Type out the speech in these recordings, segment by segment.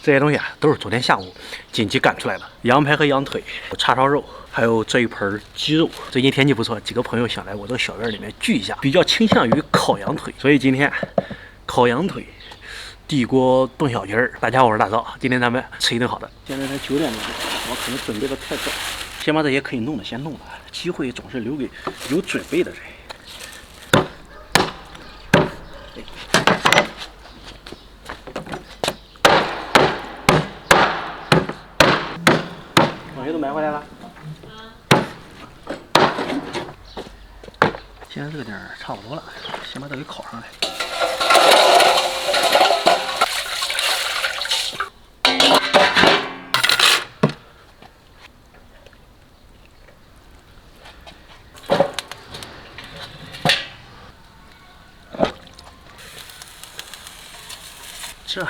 这些东西啊，都是昨天下午紧急赶出来的，羊排和羊腿、叉烧肉，还有这一盆鸡肉。最近天气不错，几个朋友想来我这个小院里面聚一下，比较倾向于烤羊腿，所以今天烤羊腿。 地锅炖小鸡儿，大家好，我是大赵，今天咱们吃一顿好的。现在才9点多，我可能准备的太早，先把这些可以弄的先弄了，机会总是留给有准备的人。东西都买回来了。现在这个点儿差不多了，先把这给烤上来。 这，哇，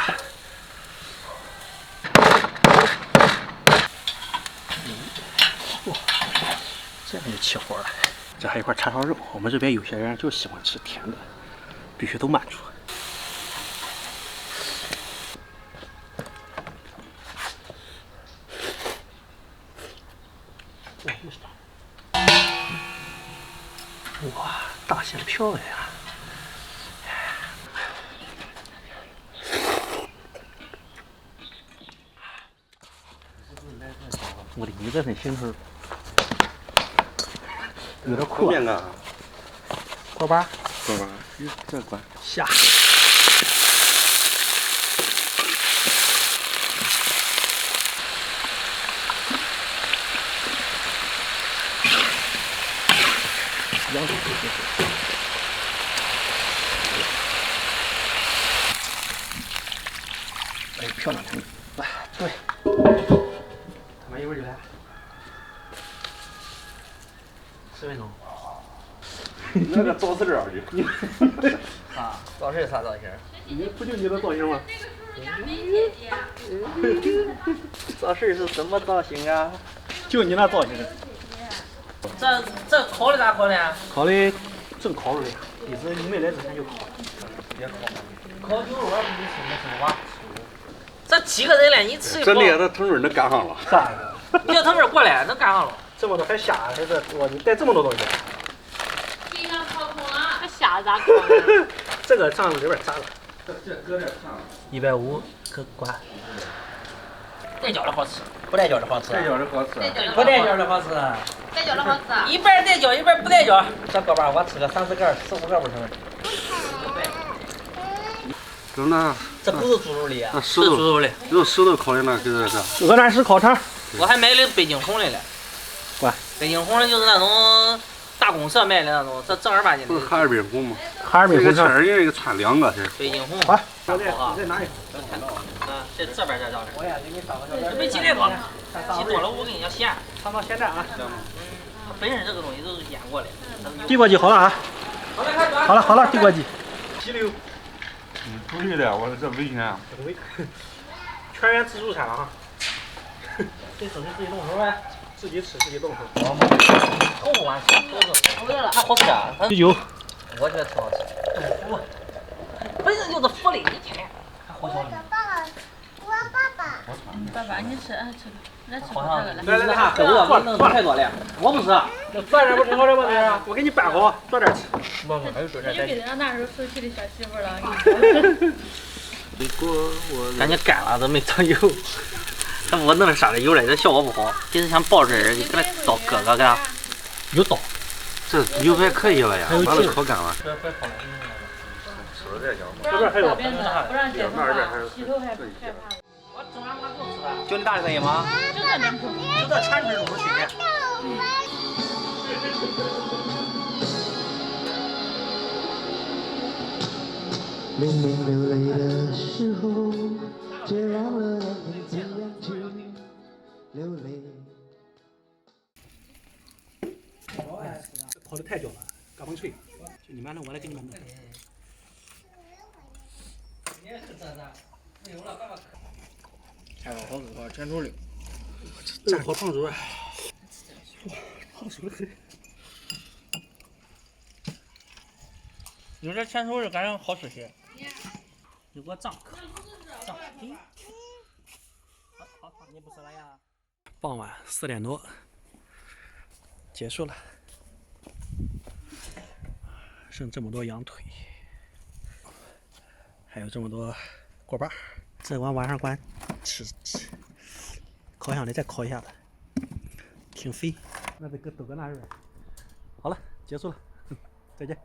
这样就起火了。这还有一块叉烧肉，我们这边有些人就喜欢吃甜的，必须都满足。哇，大馅漂亮呀！ 我的一个很心头，有点苦啊。锅巴，锅巴，这关下。羊腿哎，漂亮的，来，对。 他们一会儿就来，10分钟。那个造势啊，你啊，造势啥造型？你不就你的造型吗？造势是什么造型啊？就你那造型。这烤的咋烤的呀？烤的正烤着呢，也是你没来之前就烤了。别烤了，烤牛肉不就行了是吧？这几个人了，你吃一这列的同志能赶上了。咋的？你叫他们过来，能赶上了。这么多还虾还是哇？你带这么多东西？地上烤空了，这虾咋烤的？这个上里边炸了。这搁这上。 150可管。带饺的好吃，不带饺的好吃。这就是好吃。不带饺的好吃。带饺的好吃啊！一半带饺，一半不带饺。这锅巴我吃个3、4个、4、5个不成。真的。 这不是猪肉的啊，是猪肉的。用石头烤的那，就是这。鹅卵石烤肠。我还买了北京红的了。管。北京红的就是那种大公社卖的那种，这正儿八经的。不是哈尔滨红吗？哈尔滨红肠。人家一个穿2个是。北京红。好，好啊。再拿一个。啊，这边这照着。我也给你上个照片。这没鸡肋多，鸡多了我跟你讲咸。尝到咸淡啊。它本身这个东西都是腌过的。地锅鸡好了啊。好了，地锅鸡。鸡柳。注意了，我这危险啊！全员自助餐了哈。谁吃谁自己动手呗，自己吃自己动手。头不完吃，都是它好吃啊。啤酒。我觉得挺好吃。福，本身就是福利，你天天还好小的。爸爸，你吃，来吃好像这个来。来哈，这我弄的太多了，我不吃。那攥点不挺好的吗？这是，我给你拌好，早点吃。不，还有这这就给人那时候熟悉的小媳妇了。感觉干了都没长油。我弄啥的油来，这效果不好。就是想爆汁儿，给它倒咯咯给它。有刀。这油还可以了呀，把它烤干了。这边还有。不让接头啊，洗头还怕。我中晚我就吃了。就你大的声音吗？就这两口。就这铲子都是新的。明明流泪的时候，却忘了让你怎样去流泪。烤的太焦了，嘎嘣脆。就你慢弄，我来给你们弄。太好吃了，全猪溜。这好胖猪啊！哇，胖熟了很。有这全熟肉感觉好吃些。有个脏，脏。你不吃了呀？傍晚4点多结束了，剩这么多羊腿，还有这么多锅巴，这完晚上关吃，烤箱里再烤一下子，挺肥。那得搁都搁那儿。好了，结束了，再见。